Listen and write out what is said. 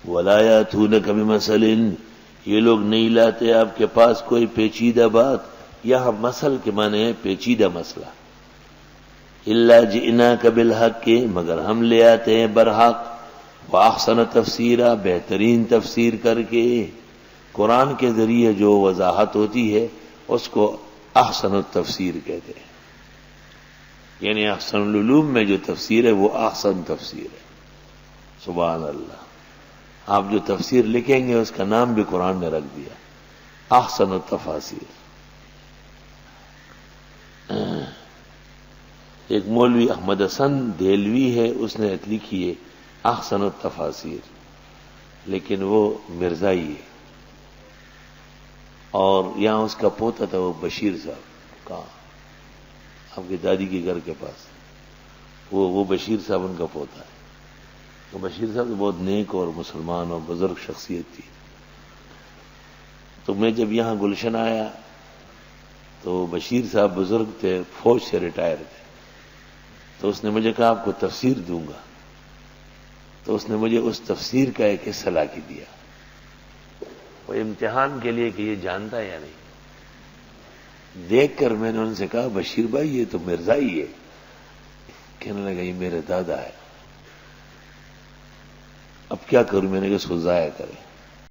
وَلَا يَأْتُونَكَ بِمَثَلٍ، یہ لوگ نہیں لاتے آپ کے پاس کوئی پیچیدہ بات. یہاں مثل کے معنی ہے پیچیدہ مسئلہ. إِلَّا جِئْنَاكَ بِالْحَقِّ، مگر ہم لے آتے ہیں برحق. وَأَحْسَنَ تفسیرا، بہترین تفسیر کر کے. قرآن کے ذریعے جو وضاحت ہوتی ہے اس کو احسن التفسیر کہتے ہیں. یعنی احسن العلوم میں جو تفسیر ہے وہ احسن تفسیر ہے. سبحان اللہ. آپ جو تفسیر لکھیں گے اس کا نام بھی قرآن نے رکھ دیا، احسن التفاسیر. ایک مولوی احمد حسن دہلوی ہے، اس نے لکھی ہے احسن التفاسیر، لیکن وہ مرزائی ہے. اور یہاں اس کا پوتا تھا وہ بشیر صاحب، کہاں آپ کی دادی کے گھر کے پاس، وہ بشیر صاحب ان کا پوتا ہے. تو بشیر صاحب تو بہت نیک اور مسلمان اور بزرگ شخصیت تھی. تو میں جب یہاں گلشن آیا تو بشیر صاحب بزرگ تھے، فوج سے ریٹائر تھے. تو اس نے مجھے کہا آپ کو تفسیر دوں گا. تو اس نے مجھے اس تفسیر کا ایک حصہ لا کے دیا، وہ امتحان کے لیے کہ یہ جانتا ہے یا نہیں. دیکھ کر میں نے ان سے کہا بشیر بھائی یہ تو مرزائی ہے. کہنے لگا یہ میرے دادا ہے. اب کیا کروں؟ میں نے کہا اس کو ضائع کرے.